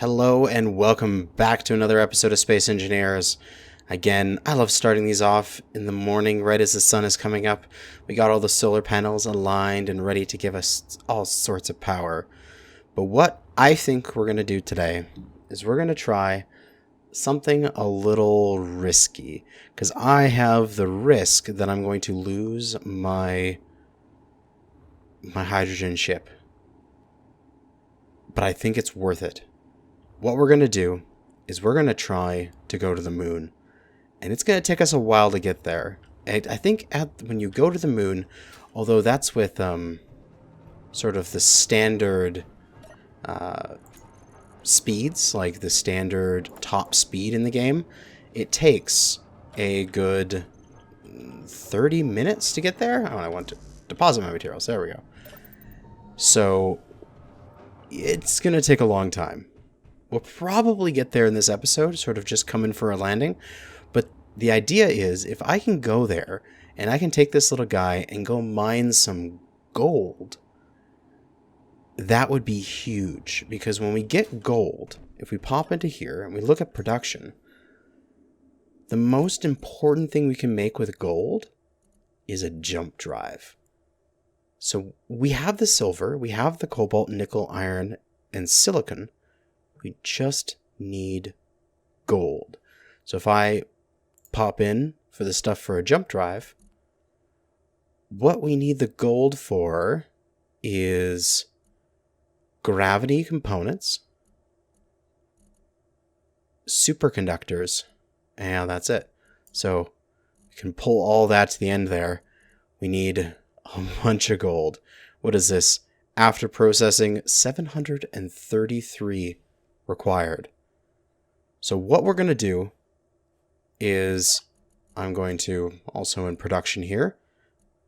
Hello and welcome back to another episode of Space Engineers. Again, I love starting these off in the morning right as the sun is coming up. We got all the solar panels aligned and ready to give us all sorts of power. But what I think we're going to do today is we're going to try something a little risky, because I have the risk that I'm going to lose my hydrogen ship. But I think it's worth it. What we're going to do is we're going to try to go to the moon. And it's going to take us a while to get there. And I think when you go to the moon, although that's with sort of the standard speeds, like the standard top speed in the game, it takes a good 30 minutes to get there. Oh, I want to deposit my materials. There we go. So it's going to take a long time. We'll probably get there in this episode, sort of just come in for a landing. But the idea is, if I can go there, and I can take this little guy and go mine some gold, that would be huge. Because when we get gold, if we pop into here and we look at production, the most important thing we can make with gold is a jump drive. So we have the silver, we have the cobalt, nickel, iron, and silicon. We just need gold. So if I pop in for the stuff for a jump drive, what we need the gold for is gravity components, superconductors, and that's it. So we can pull all that to the end there. We need a bunch of gold. What is this? After processing, 733 required. So what we're going to do is, I'm going to, also in production here,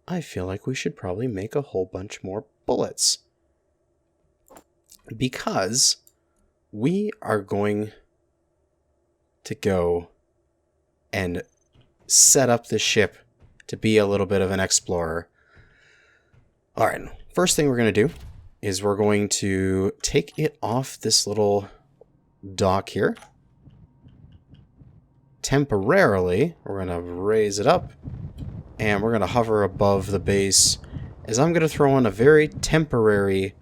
I feel like we should probably make a whole bunch more bullets. Because we are going to go and set up the ship to be a little bit of an explorer. Alright, first thing we're going to do is we're going to take it off this little dock here. Temporarily, we're going to raise it up, and we're going to hover above the base, as I'm going to throw in a very temporary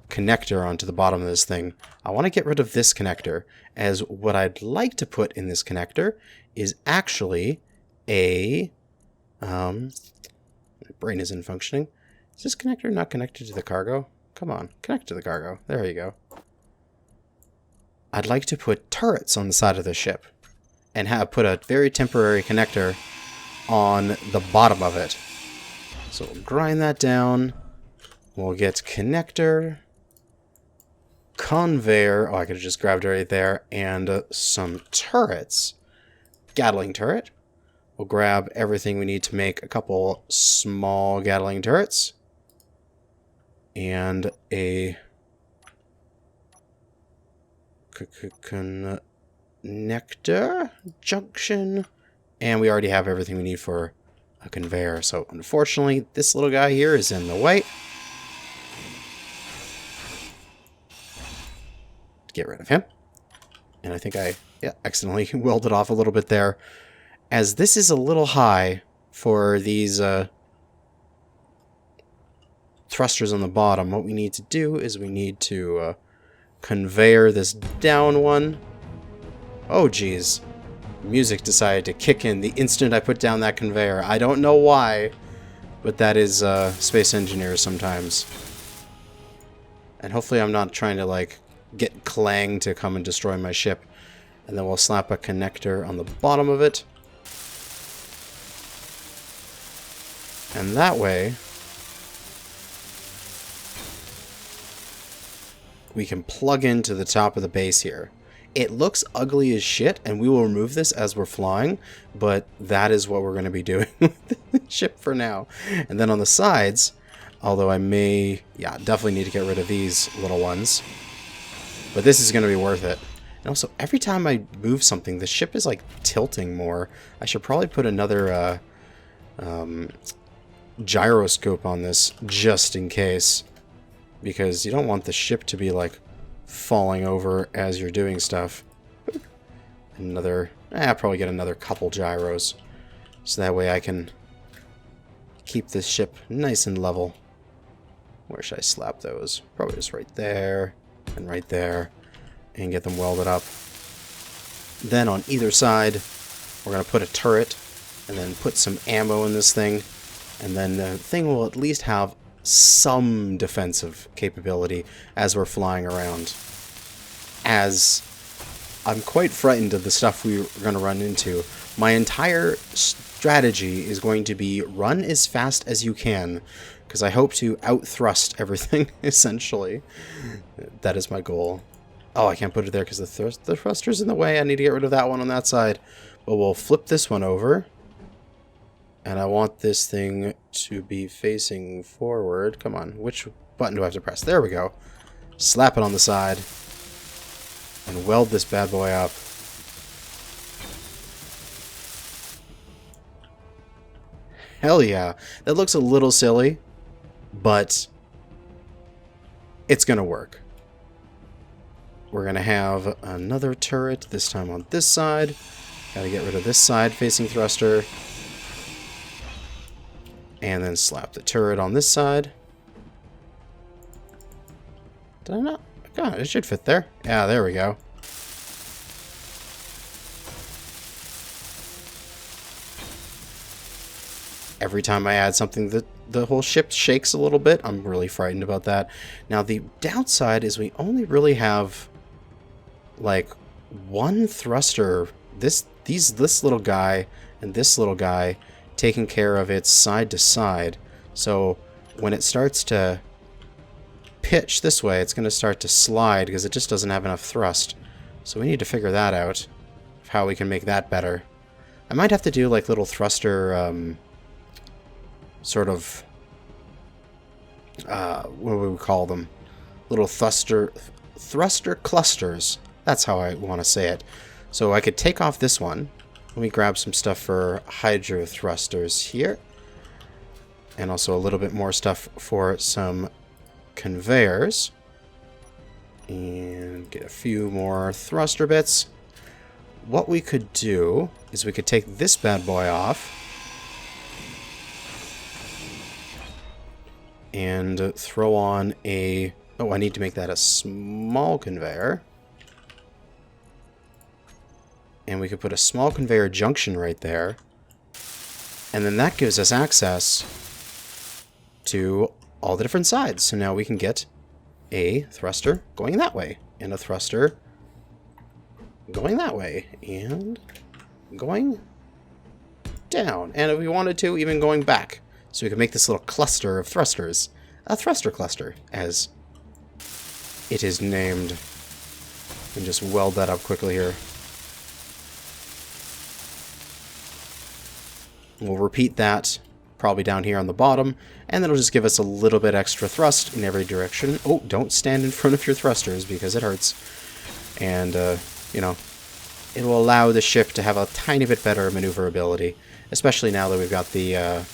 connector onto the bottom of this thing. I want to get rid of this connector, as what I'd like to put in this connector is actually a... my brain isn't functioning. Is this connector not connected to the cargo? Come on, connect to the cargo. There you go. I'd like to put turrets on the side of the ship and put a very temporary connector on the bottom of it. So we'll grind that down. We'll get connector, conveyor. Oh, I could have just grabbed it right there. And some turrets. Gatling turret. We'll grab everything we need to make a couple small Gatling turrets. And a connector junction, and we already have everything we need for a conveyor. So unfortunately, this little guy here is in the way. Get rid of him. And I think I accidentally welded off a little bit there, as this is a little high for these thrusters on the bottom. What we need to do is we need to conveyor this down one. Oh geez, music decided to kick in the instant I put down that conveyor. I don't know why, but that is Space Engineers sometimes. And hopefully I'm not trying to like get Clang to come and destroy my ship. And then we'll slap a connector on the bottom of it, and that way we can plug into the top of the base here. It looks ugly as shit, and we will remove this as we're flying, but that is what we're going to be doing with the ship for now. And then on the sides, although I may, definitely need to get rid of these little ones, but this is going to be worth it. And also, every time I move something, the ship is like tilting more. I should probably put another gyroscope on this, just in case. Because you don't want the ship to be like falling over as you're doing stuff. Another, I'll probably get another couple gyros. So that way I can keep this ship nice and level. Where should I slap those? Probably just right there and right there. And get them welded up. Then on either side, we're going to put a turret. And then put some ammo in this thing. And then the thing will at least have some defensive capability as we're flying around. As I'm quite frightened of the stuff we're going to run into. My entire strategy is going to be run as fast as you can, because I hope to out-thrust everything, essentially. That is my goal. Oh, I can't put it there because the thruster's in the way. I need to get rid of that one on that side. But we'll flip this one over. And I want this thing to be facing forward. Come on, which button do I have to press? There we go. Slap it on the side. And weld this bad boy up. Hell yeah. That looks a little silly, but it's going to work. We're going to have another turret, this time on this side. Got to get rid of this side facing thruster. And then slap the turret on this side. Did I not? God, it should fit there. Yeah, there we go. Every time I add something, the whole ship shakes a little bit. I'm really frightened about that. Now, the downside is we only really have, like, one thruster. This little guy and this little guy taking care of its side to side. So when it starts to pitch this way, it's going to start to slide because it just doesn't have enough thrust. So we need to figure that out, of how we can make that better. I might have to do like little thruster sort of what do we call them? Little thruster clusters. That's how I want to say it. So I could take off this one. Let me grab some stuff for hydro thrusters here. And also a little bit more stuff for some conveyors. And get a few more thruster bits. What we could do is we could take this bad boy off. And throw on a... Oh, I need to make that a small conveyor. And we could put a small conveyor junction right there. And then that gives us access to all the different sides. So now we can get a thruster going that way. And a thruster going that way. And going down. And if we wanted to, even going back. So we could make this little cluster of thrusters. A thruster cluster, as it is named. And just weld that up quickly here. We'll repeat that probably down here on the bottom, and that'll just give us a little bit extra thrust in every direction. Oh, don't stand in front of your thrusters because it hurts. And, you know, it will allow the ship to have a tiny bit better maneuverability, especially now that we've got the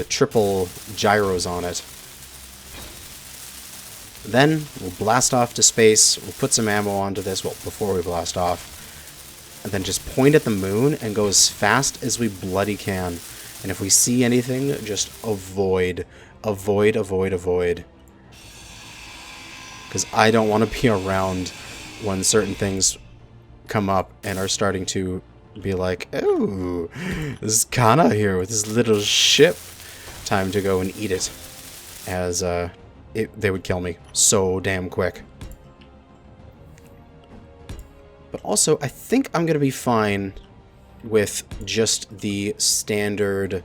triple gyros on it. Then we'll blast off to space. We'll put some ammo onto this, well, before we blast off. And then just point at the moon and go as fast as we bloody can. And if we see anything, just avoid. Avoid, avoid, avoid. Because I don't want to be around when certain things come up and are starting to be like, oh, this is Kana here with his little ship. Time to go and eat it. As they would kill me so damn quick. But also, I think I'm going to be fine with just the standard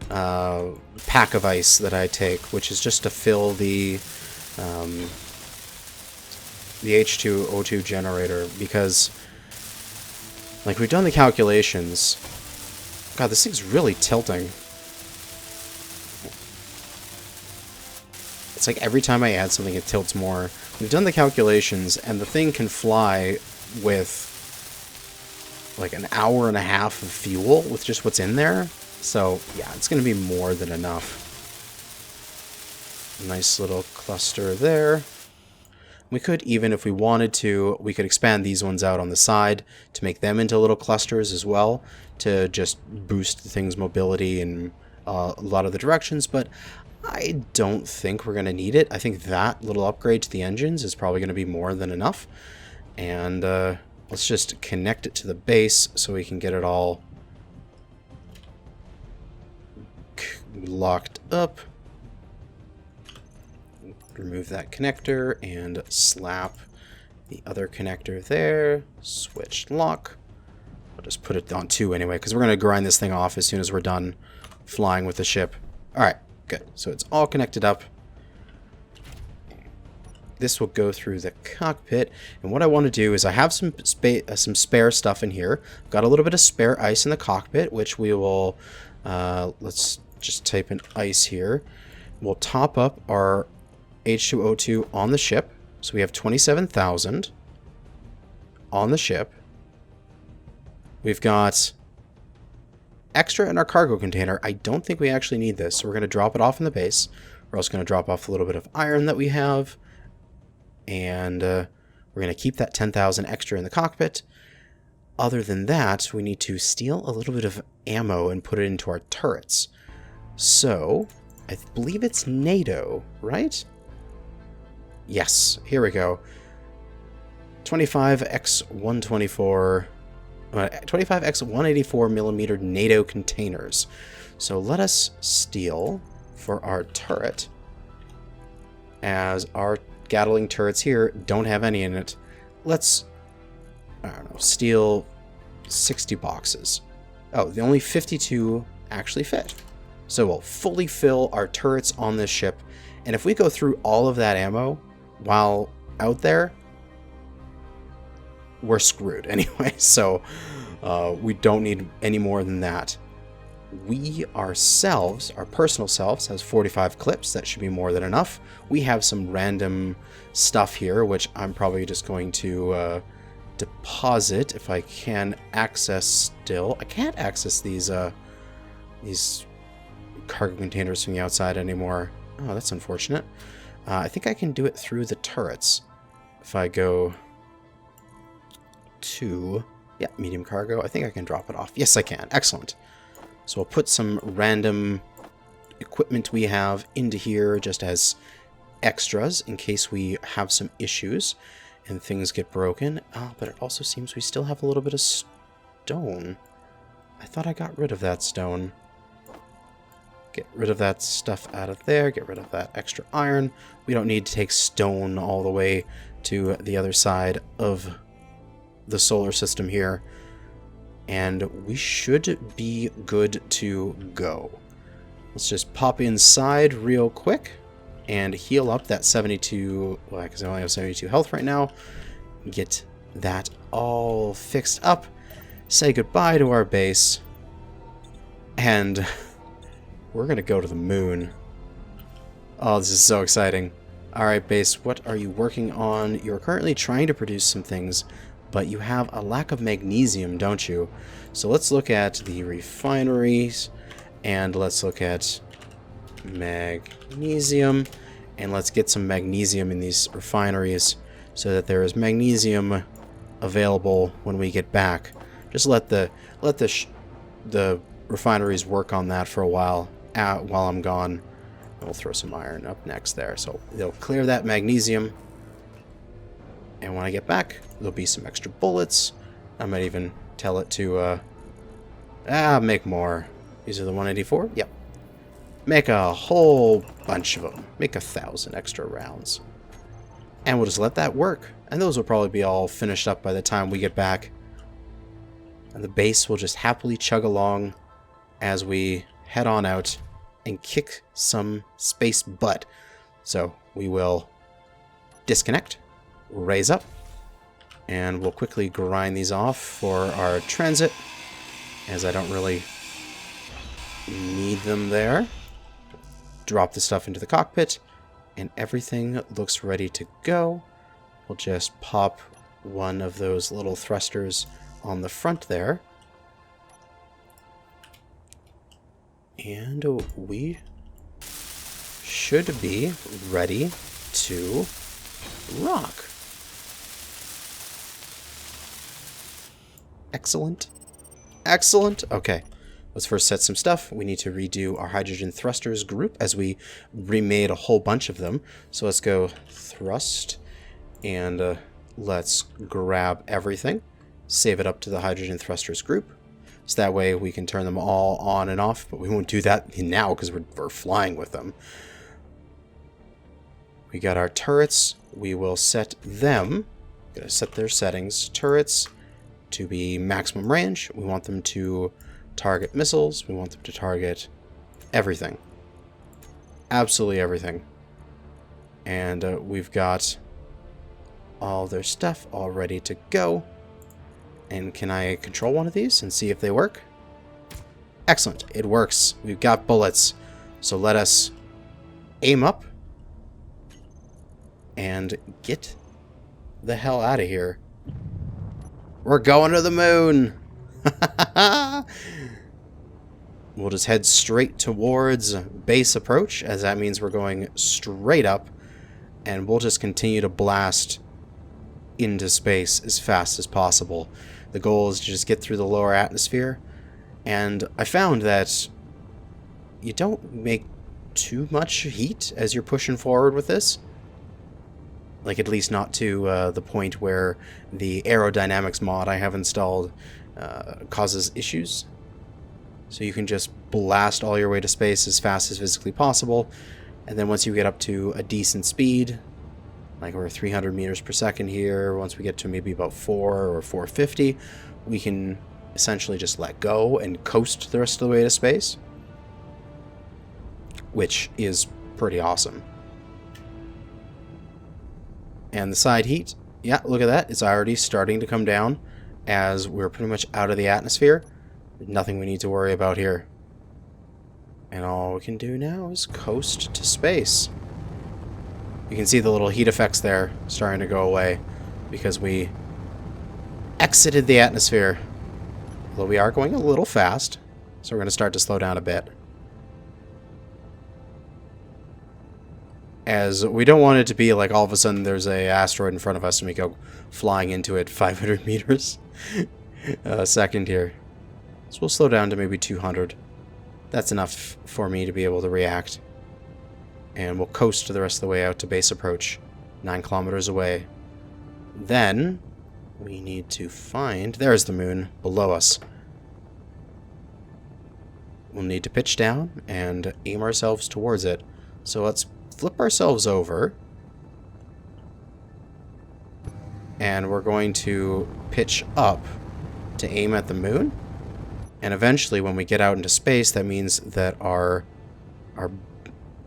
pack of ice that I take, which is just to fill the H2O2 generator, because, like, we've done the calculations. God, this thing's really tilting. It's like every time I add something, it tilts more. We've done the calculations, and the thing can fly with like an hour and a half of fuel with just what's in there. So yeah, it's going to be more than enough. Nice little cluster there. We could, even if we wanted to, we could expand these ones out on the side to make them into little clusters as well, to just boost the thing's mobility in a lot of the directions, but I don't think we're going to need it. I think that little upgrade to the engines is probably going to be more than enough. And let's just connect it to the base so we can get it all locked up. Remove that connector and slap the other connector there. Switch lock. I'll just put it on 2 anyway, because we're going to grind this thing off as soon as we're done flying with the ship. Alright, good. So it's all connected up. This will go through the cockpit, and what I want to do is I have some spare stuff in here. I've got a little bit of spare ice in the cockpit, which we will, let's just type in ice here. We'll top up our H2O2 on the ship, so we have 27,000 on the ship. We've got extra in our cargo container. I don't think we actually need this, so we're going to drop it off in the base. We're also going to drop off a little bit of iron that we have, and we're going to keep that 10,000 extra in the cockpit. Other than that, we need to steal a little bit of ammo and put it into our turrets. So, I believe it's NATO, right? Yes, here we go. 25x124, 25x184mm NATO containers. So let us steal for our turret, as our Gatling turrets here don't have any in it. Let's, I don't know, steal 60 boxes. Oh, the only 52 actually fit. So we'll fully fill our turrets on this ship, and if we go through all of that ammo while out there, we're screwed anyway. So we don't need any more than that. We ourselves, our personal selves, has 45 clips. That should be more than enough. We have some random stuff here, which I'm probably just going to deposit if I can access still. I can't access these cargo containers from the outside anymore. Oh, that's unfortunate. I think I can do it through the turrets. If I go to, yeah, medium cargo, I think I can drop it off. Yes, I can. Excellent. So we'll put some random equipment we have into here just as extras in case we have some issues and things get broken. But it also seems we still have a little bit of stone. I thought I got rid of that stone. Get rid of that stuff out of there. Get rid of that extra iron. We don't need to take stone all the way to the other side of the solar system here. And we should be good to go. Let's just pop inside real quick and heal up that 72, well, because I only have 72 health right now. Get that all fixed up. Say goodbye to our base. And we're going to go to the moon. Oh, this is so exciting. Alright, base, what are you working on? You're currently trying to produce some things, but you have a lack of magnesium, don't you? So let's look at the refineries, and let's look at magnesium, and let's get some magnesium in these refineries so that there is magnesium available when we get back. Just let the refineries work on that for a while I'm gone. And we'll throw some iron up next there. So they'll clear that magnesium. And when I get back, there'll be some extra bullets. I might even tell it to, make more. These are the 184? Yep. Make a whole bunch of them. Make 1,000 extra rounds. And we'll just let that work. And those will probably be all finished up by the time we get back. And the base will just happily chug along as we head on out and kick some space butt. So we will disconnect, raise up, and we'll quickly grind these off for our transit, as I don't really need them there. Drop the stuff into the cockpit, and everything looks ready to go. We'll just pop one of those little thrusters on the front there. And we should be ready to rock. Excellent. Excellent. Okay. Let's first set some stuff. We need to redo our hydrogen thrusters group as we remade a whole bunch of them. So let's go thrust and let's grab everything. Save it up to the hydrogen thrusters group. So that way we can turn them all on and off, but we won't do that now because we're flying with them. We got our turrets. We will set them, gonna set their settings. Turrets to be maximum range. We want them to target missiles. We want them to target everything. Absolutely everything. And we've got all their stuff all ready to go. And can I control one of these and see if they work? Excellent. It works. We've got bullets. So let us aim up and get the hell out of here. We're going to the moon! We'll just head straight towards base approach, as that means we're going straight up, and we'll just continue to blast into space as fast as possible. The goal is to just get through the lower atmosphere, and I found that you don't make too much heat as you're pushing forward with this. Like, at least not to the point where the aerodynamics mod I have installed causes issues. So you can just blast all your way to space as fast as physically possible, and then once you get up to a decent speed, like we're 300 meters per second here, once we get to maybe about 4 or 450, we can essentially just let go and coast the rest of the way to space, which is pretty awesome. And the side heat, yeah, look at that. It's already starting to come down as we're pretty much out of the atmosphere. Nothing we need to worry about here. And all we can do now is coast to space. You can see the little heat effects there starting to go away because we exited the atmosphere. Although we are going a little fast, so we're going to start to slow down a bit. As we don't want it to be like all of a sudden there's a asteroid in front of us and we go flying into it 500 meters a second here. So we'll slow down to maybe 200. That's enough for me to be able to react. And we'll coast the rest of the way out to base approach, 9 kilometers away. Then we need to find... There's the moon below us. We'll need to pitch down and aim ourselves towards it. So let's flip ourselves over. And we're going to pitch up to aim at the moon. And eventually, when we get out into space, that means that our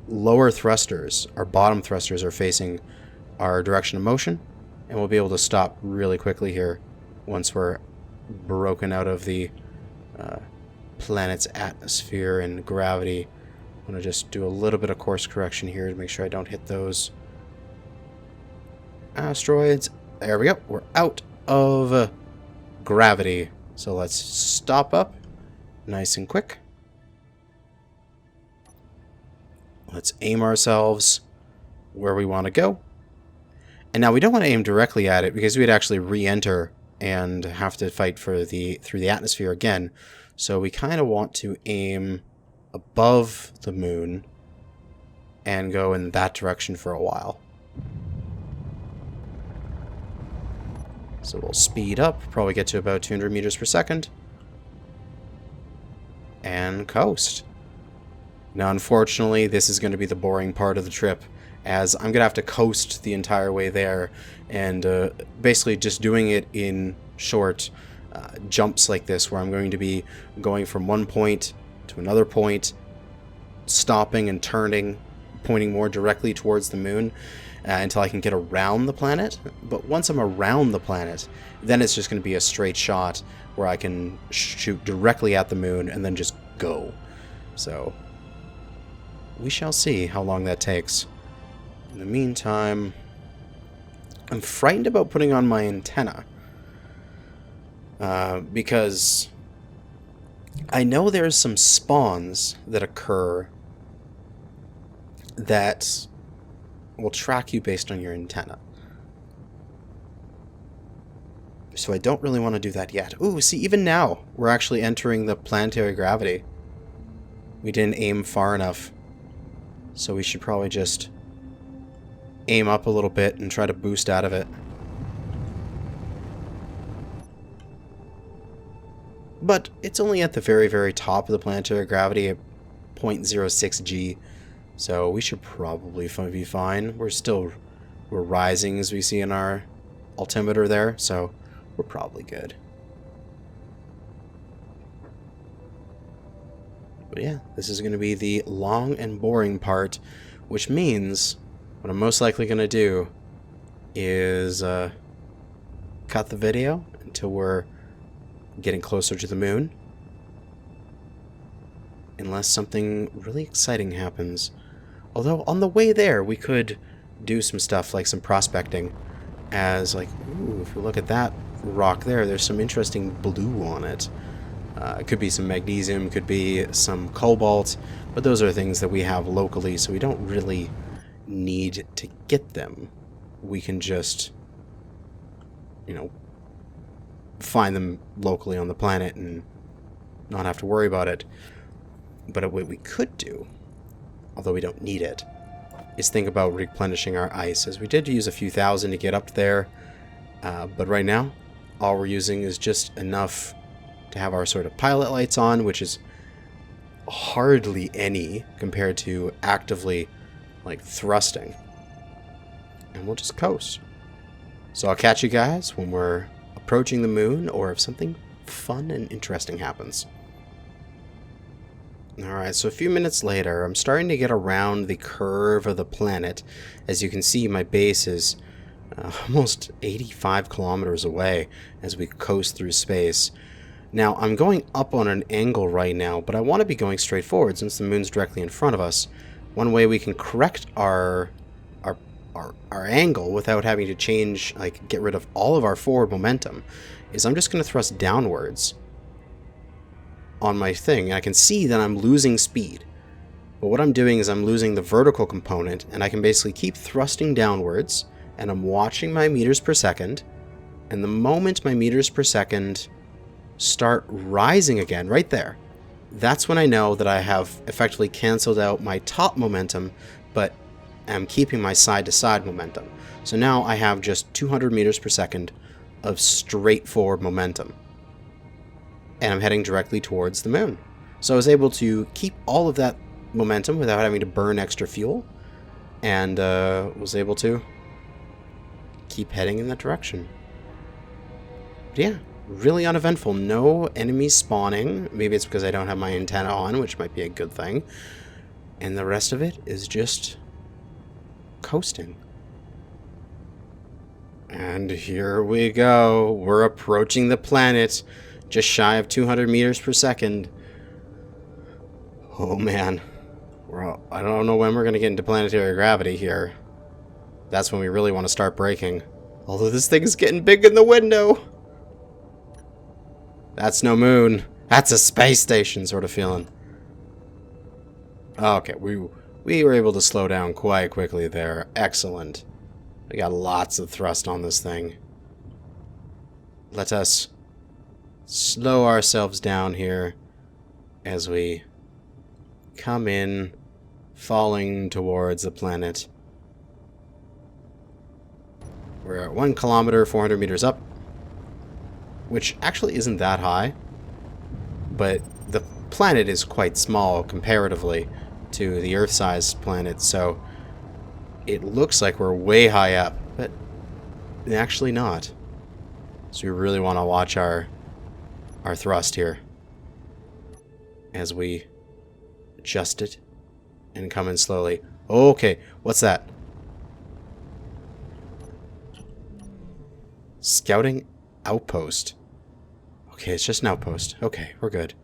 lower thrusters, our bottom thrusters, are facing our direction of motion. And we'll be able to stop really quickly here once we're broken out of the planet's atmosphere and gravity. I'm going to just do a little bit of course correction here to make sure I don't hit those asteroids. There we go. We're out of gravity. So let's stop up nice and quick. Let's aim ourselves where we want to go. And now we don't want to aim directly at it because we'd actually re-enter and have to fight for through the atmosphere again. So we kind of want to aim above the moon and go in that direction for a while. So we'll speed up, probably get to about 200 meters per second, and coast. Now, unfortunately, this is going to be the boring part of the trip, as I'm going to have to coast the entire way there, and basically just doing it in short jumps like this, where I'm going to be going from one point to another point, stopping and turning, pointing more directly towards the moon until I can get around the planet. But once I'm around the planet, then it's just going to be a straight shot where I can shoot directly at the moon and then just go. So we shall see how long that takes. In the meantime, I'm frightened about putting on my antenna because I know there's some spawns that occur that will track you based on your antenna. So I don't really want to do that yet. Ooh, see, even now, we're actually entering the planetary gravity. We didn't aim far enough. So we should probably just aim up a little bit and try to boost out of it. But it's only at the very, very top of the planetary gravity at 0.06 G. So we should probably be fine. We're rising, as we see in our altimeter there, so we're probably good. But yeah, this is going to be the long and boring part, which means what I'm most likely going to do is cut the video until we're getting closer to the moon. Unless something really exciting happens. Although on the way there, we could do some stuff like some prospecting. As like, ooh, if you look at that rock there, there's some interesting blue on it. It could be some magnesium, could be some cobalt, but those are things that we have locally, so we don't really need to get them. We can just, you know, find them locally on the planet and not have to worry about it. But what we could do, although we don't need it, is think about replenishing our ice, as we did use a few thousand to get up there, but right now all we're using is just enough to have our sort of pilot lights on, which is hardly any compared to actively like thrusting, and we'll just coast. So I'll catch you guys when we're approaching the moon, or if something fun and interesting happens. Alright, so a few minutes later, I'm starting to get around the curve of the planet. As you can see, my base is almost 85 kilometers away as we coast through space. Now, I'm going up on an angle right now, but I want to be going straight forward since the moon's directly in front of us. One way we can correct our angle without having to change, like, get rid of all of our forward momentum, is I'm just going to thrust downwards on my thing. I can see that I'm losing speed. But what I'm doing is I'm losing the vertical component, and I can basically keep thrusting downwards, and I'm watching my meters per second, and the moment my meters per second start rising again, right there, that's when I know that I have effectively canceled out my top momentum, but am keeping my side-to-side momentum. So now I have just 200 meters per second of straight forward momentum. And I'm heading directly towards the moon. So I was able to keep all of that momentum without having to burn extra fuel, and was able to keep heading in that direction. But yeah, really uneventful. No enemies spawning. Maybe it's because I don't have my antenna on, which might be a good thing. And the rest of it is just coasting. And here we go. We're approaching the planet. Just shy of 200 meters per second. Oh man. I don't know when we're going to get into planetary gravity here. That's when we really want to start braking. Although this thing is getting big in the window. That's no moon. That's a space station sort of feeling. Okay, we were able to slow down quite quickly there. Excellent. We got lots of thrust on this thing. Let us slow ourselves down here as we come in, falling towards the planet. We're at 1 kilometer, 400 meters up, which actually isn't that high, but the planet is quite small comparatively to the Earth-sized planet, so it looks like we're way high up, but actually not. So we really want to watch our thrust here as we adjust it and come in slowly. Okay, what's that? Scouting outpost. Okay, it's just an outpost. Okay, we're good.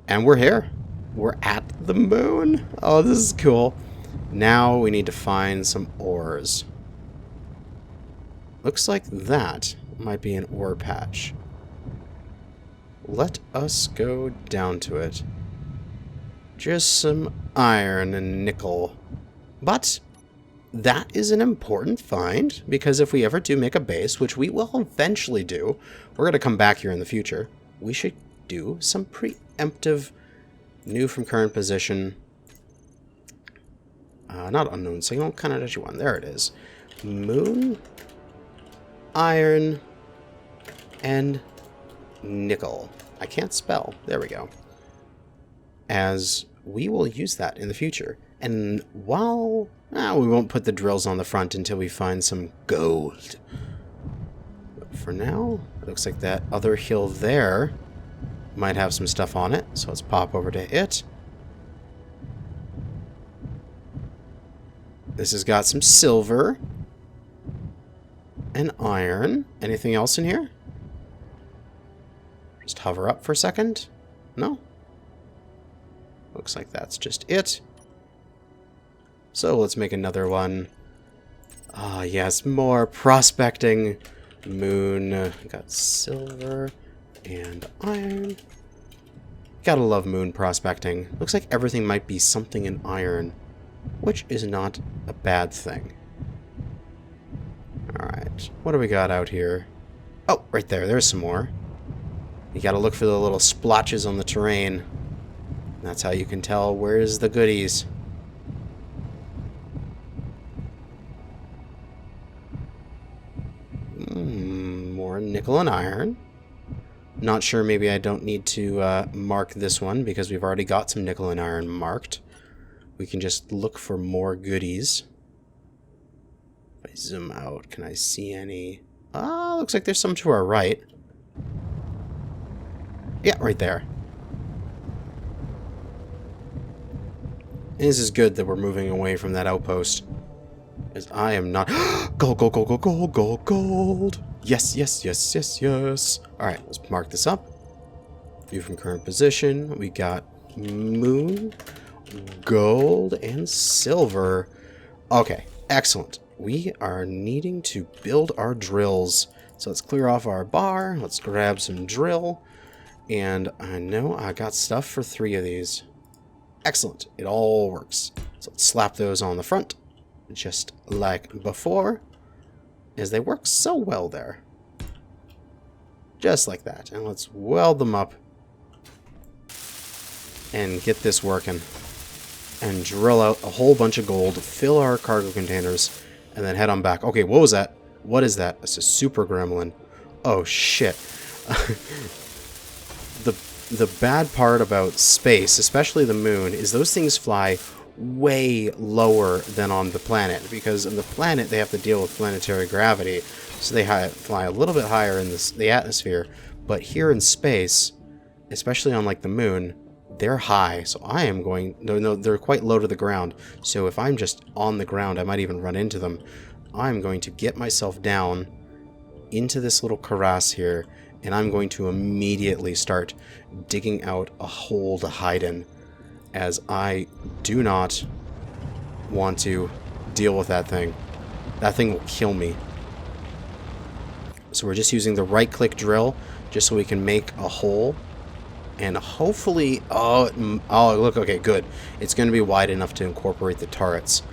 And we're here. We're at the moon. Oh, this is cool. Now we need to find some ores. Looks like that might be an ore patch. Let us go down to it. Just some iron and nickel. But that is an important find, because if we ever do make a base, which we will eventually do, we're going to come back here in the future, we should do some preemptive new from current position. Not unknown signal, Kanajashi 1. There it is. Moon, iron, and nickel. I can't spell. There we go. As we will use that in the future. And while... we won't put the drills on the front until we find some gold. But for now, it looks like that other hill there might have some stuff on it. So let's pop over to it. This has got some silver and iron. Anything else in here? Just hover up for a second. No? Looks like that's just it. So let's make another one. Ah, yes, more prospecting. Moon. Got silver and iron. Gotta love moon prospecting. Looks like everything might be something in iron, which is not a bad thing. Alright, what do we got out here? Oh, right there. There's some more. You gotta look for the little splotches on the terrain. That's how you can tell where's the goodies. More nickel and iron. Not sure, maybe I don't need to mark this one because we've already got some nickel and iron marked. We can just look for more goodies. If I zoom out, can I see any? Ah, looks like there's some to our right. Yeah, right there. And this is good that we're moving away from that outpost. As I am not... Gold, gold, gold, gold, gold, gold, gold. Yes, yes, yes, yes, yes. Alright, let's mark this up. View from current position. We got moon, gold, and silver. Okay, excellent. We are needing to build our drills. So let's clear off our bar. Let's grab some drill. And I know I got stuff for 3 of these. Excellent. It all works. So let's slap those on the front. Just like before. As they work so well there. Just like that. And let's weld them up. And get this working. And drill out a whole bunch of gold. Fill our cargo containers. And then head on back. Okay, what was that? What is that? It's a super gremlin. Oh, shit. The bad part about space, especially the moon, is those things fly way lower than on the planet. Because on the planet, they have to deal with planetary gravity. So they fly a little bit higher in the atmosphere. But here in space, especially on like the moon, they're high. So I am going... No, they're quite low to the ground. So if I'm just on the ground, I might even run into them. I'm going to get myself down into this little crevasse here. And I'm going to immediately start digging out a hole to hide in, as I do not want to deal with that thing. That thing will kill me. So we're just using the right-click drill just so we can make a hole. And hopefully... Oh, look, okay, good. It's going to be wide enough to incorporate the turrets.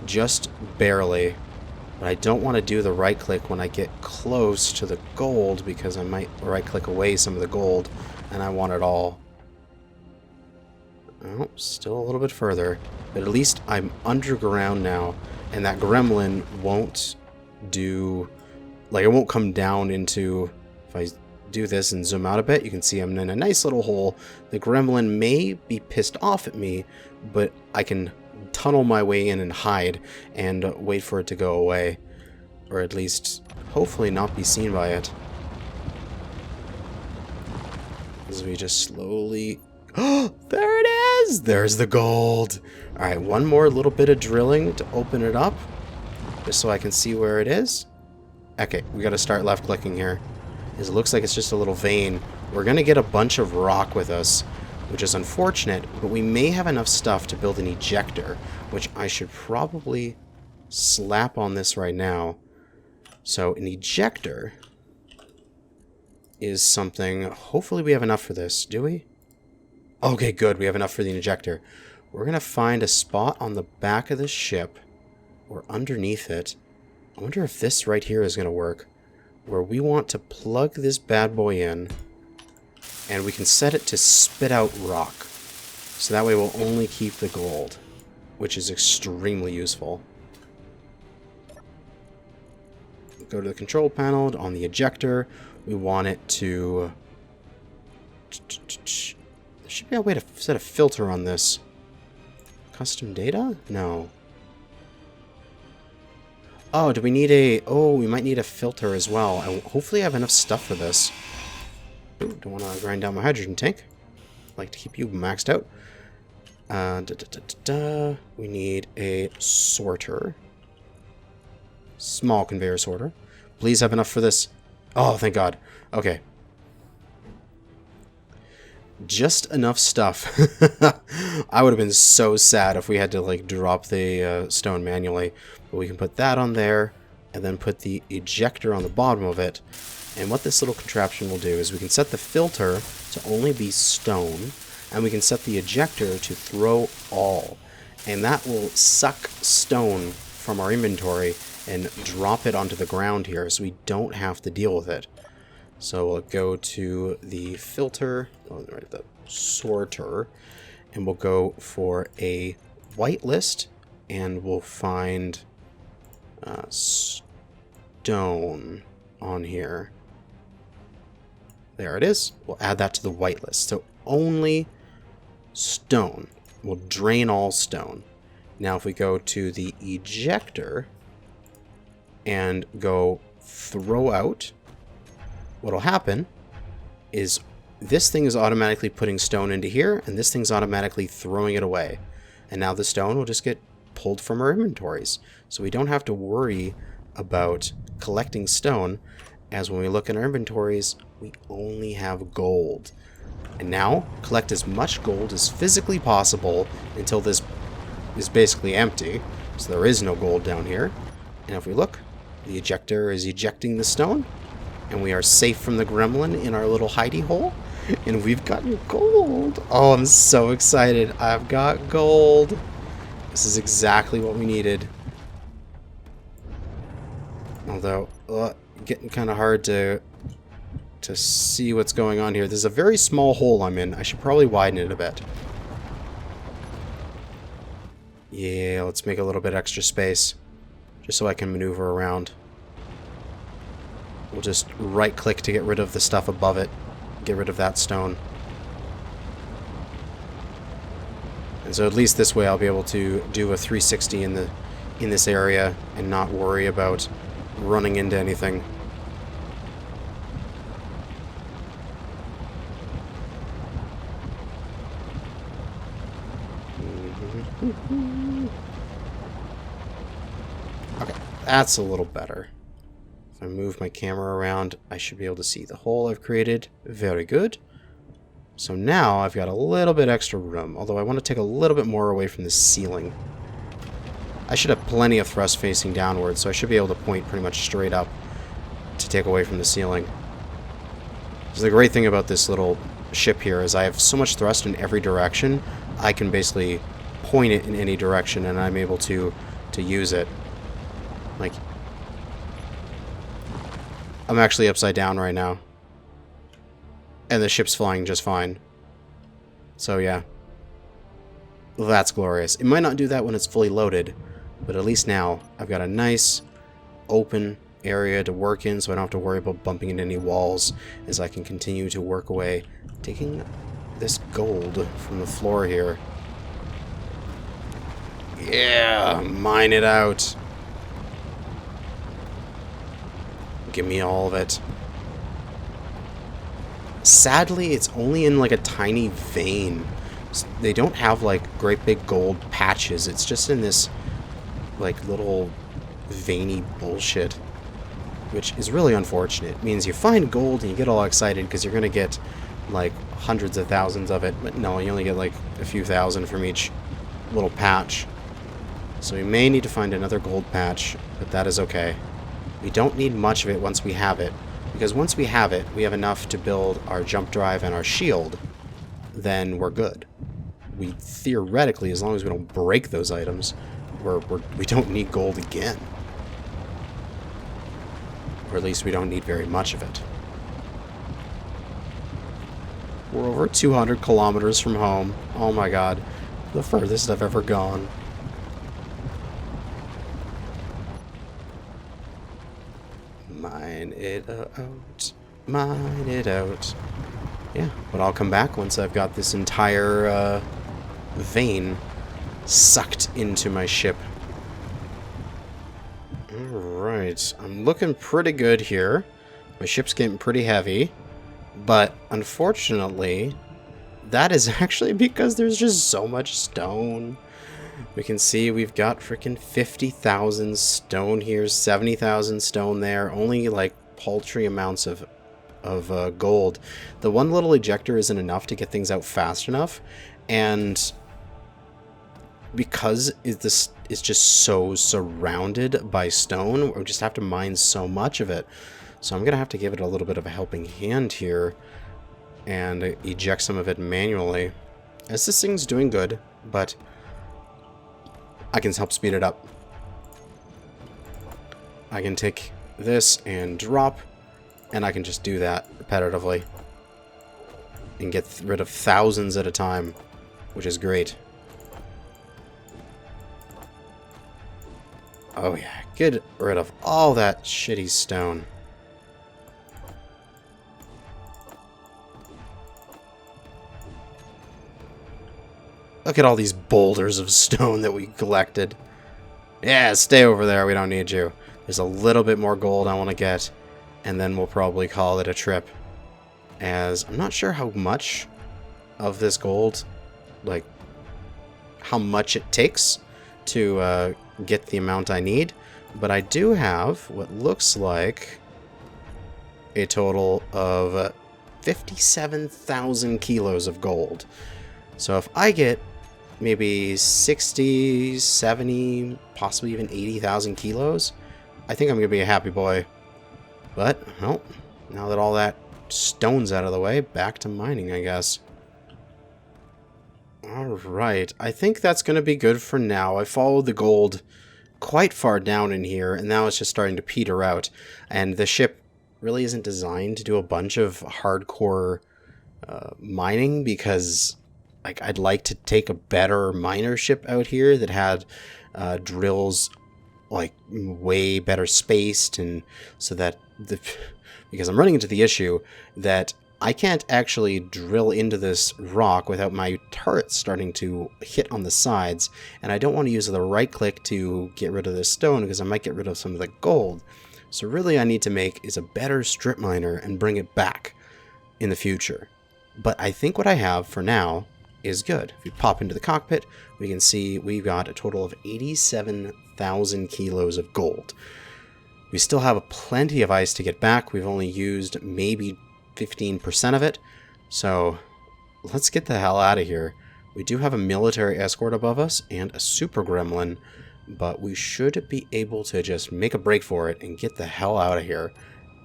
Just barely. But I don't want to do the right click when I get close to the gold, because I might right click away some of the gold and I want it all. Oh, still a little bit further. But at least I'm underground now, and that gremlin won't do... Like, it won't come down into... If I do this and zoom out a bit, you can see I'm in a nice little hole. The gremlin may be pissed off at me, but I can tunnel my way in and hide and wait for it to go away, or at least hopefully not be seen by it, as we just slowly... Oh, there it is! There's the gold! Alright, one more little bit of drilling to open it up, just so I can see where it is. Okay, we gotta start left clicking here, as it looks like it's just a little vein. We're gonna get a bunch of rock with us, which is unfortunate, but we may have enough stuff to build an ejector, which I should probably slap on this right now. So an ejector is something... Hopefully we have enough for this. Do we? Okay, good. We have enough for the ejector. We're going to find a spot on the back of the ship or underneath it. I wonder if this right here is going to work, where we want to plug this bad boy in, and we can set it to spit out rock. So that way we'll only keep the gold, which is extremely useful. Go to the control panel. On the ejector, we want it to... There should be a way to set a filter on this. Custom data? No. Oh, do we need a... Oh, we might need a filter as well. Hopefully I have enough stuff for this. Ooh, don't want to grind down my hydrogen tank. I'd like to keep you maxed out. We need a sorter. Small conveyor sorter. Please have enough for this. Oh, thank God. Okay. Just enough stuff. I would have been so sad if we had to like drop the stone manually. But we can put that on there and then put the ejector on the bottom of it. And what this little contraption will do is we can set the filter to only be stone, and we can set the ejector to throw all. And that will suck stone from our inventory and drop it onto the ground here so we don't have to deal with it. So we'll go to the filter, the sorter, and we'll go for a whitelist, and we'll find stone on here. There it is. We'll add that to the whitelist. So only stone. We'll drain all stone. Now if we go to the ejector and go throw out, what'll happen is this thing is automatically putting stone into here, and this thing's automatically throwing it away. And now the stone will just get pulled from our inventories. So we don't have to worry about collecting stone, as when we look in our inventories, we only have gold. And now, collect as much gold as physically possible until this is basically empty. So there is no gold down here. And if we look, the ejector is ejecting the stone, and we are safe from the gremlin in our little hidey hole. And we've gotten gold. Oh, I'm so excited. I've got gold. This is exactly what we needed. Although, getting kind of hard to see what's going on here. There's a very small hole I'm in. I should probably widen it a bit. Yeah, let's make a little bit extra space, just so I can maneuver around. We'll just right-click to get rid of the stuff above it. Get rid of that stone. And so at least this way I'll be able to do a 360 in this area and not worry about running into anything. Okay, that's a little better. If I move my camera around, I should be able to see the hole I've created. Very good. So now I've got a little bit extra room, although I want to take a little bit more away from the ceiling. I should have plenty of thrust facing downwards, so I should be able to point pretty much straight up to take away from the ceiling. So the great thing about this little ship here is I have so much thrust in every direction, I can basically point it in any direction and I'm able to use it. Like, I'm actually upside down right now. And the ship's flying just fine. So yeah. That's glorious. It might not do that when it's fully loaded, but at least now I've got a nice open area to work in, so I don't have to worry about bumping into any walls as I can continue to work away, taking this gold from the floor here. Yeah, mine it out. Give me all of it. Sadly, it's only in like a tiny vein. They don't have like great big gold patches. It's just in this like little veiny bullshit, which is really unfortunate. It means you find gold and you get all excited because you're gonna get like hundreds of thousands of it, but no, you only get like a few thousand from each little patch. So we may need to find another gold patch, but that is okay. We don't need much of it once we have it, because once we have it, we have enough to build our jump drive and our shield, then we're good. We theoretically, as long as we don't break those items, we don't need gold again. Or at least we don't need very much of it. We're over 200 kilometers from home. Oh my god. The furthest I've ever gone. Mine it out. Mine it out. Yeah, but I'll come back once I've got this entire vein sucked into my ship. Alright, I'm looking pretty good here. My ship's getting pretty heavy. But, unfortunately, that is actually because there's just so much stone. We can see we've got freaking 50,000 stone here, 70,000 stone there, only like paltry amounts of gold. The one little ejector isn't enough to get things out fast enough, and because this is just so surrounded by stone, we just have to mine so much of it. So I'm going to have to give it a little bit of a helping hand here and eject some of it manually. As this thing's doing good, but I can help speed it up. I can take this and drop, and I can just do that repetitively and get rid of thousands at a time, which is great. Oh yeah, get rid of all that shitty stone. Look at all these boulders of stone that we collected. Yeah, stay over there. We don't need you. There's a little bit more gold I want to get, and then we'll probably call it a trip. As I'm not sure how much of this gold, like, how much it takes to get the amount I need, but I do have what looks like a total of 57,000 kilos of gold. So if I get maybe 60, 70, possibly even 80,000 kilos, I think I'm going to be a happy boy. But, well, now that all that stone's out of the way, back to mining, I guess. Alright, I think that's going to be good for now. I followed the gold quite far down in here, and now it's just starting to peter out. And the ship really isn't designed to do a bunch of hardcore mining, because like I'd like to take a better miner ship out here that had drills like way better spaced, and so that because I'm running into the issue that I can't actually drill into this rock without my turrets starting to hit on the sides, and I don't want to use the right click to get rid of this stone because I might get rid of some of the gold. So really I need to make is a better strip miner and bring it back in the future. But I think what I have for now is good. If we pop into the cockpit, we can see we've got a total of 87,000 kilos of gold. We still have plenty of ice to get back. We've only used maybe 15% of it. So let's get the hell out of here. We do have a military escort above us and a super gremlin, but we should be able to just make a break for it and get the hell out of here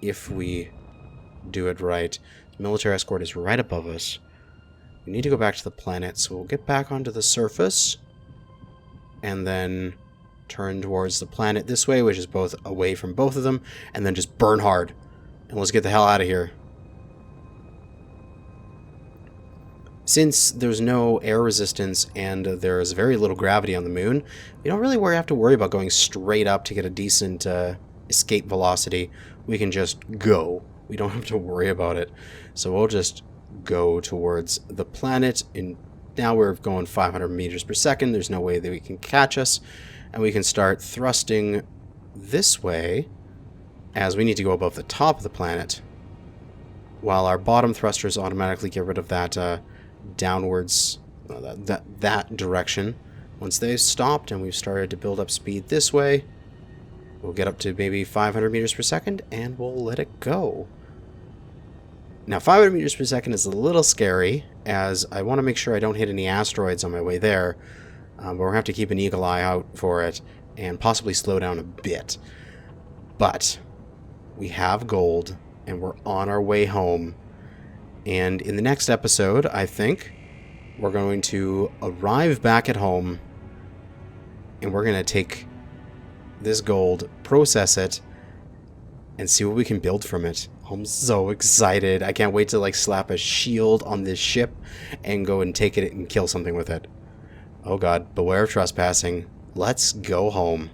if we do it right. The military escort is right above us. We need to go back to the planet, so we'll get back onto the surface and then turn towards the planet this way, which is both away from both of them, and then just burn hard. And let's get the hell out of here. Since there's no air resistance and there's very little gravity on the moon, we don't really have to worry about going straight up to get a decent escape velocity. We can just go. We don't have to worry about it. So we'll just go towards the planet, and now we're going 500 meters per second. There's no way that we can catch us, and we can start thrusting this way as we need to go above the top of the planet, while our bottom thrusters automatically get rid of that downwards, that direction. Once they've stopped and we've started to build up speed this way, we'll get up to maybe 500 meters per second and we'll let it go. Now 500 meters per second is a little scary, as I want to make sure I don't hit any asteroids on my way there, but we're going to have to keep an eagle eye out for it and possibly slow down a bit. But we have gold and we're on our way home. And in the next episode, I think, we're going to arrive back at home and we're going to take this gold, process it, and see what we can build from it. I'm so excited. I can't wait to like slap a shield on this ship and go and take it and kill something with it. Oh god, beware of trespassing. Let's go home.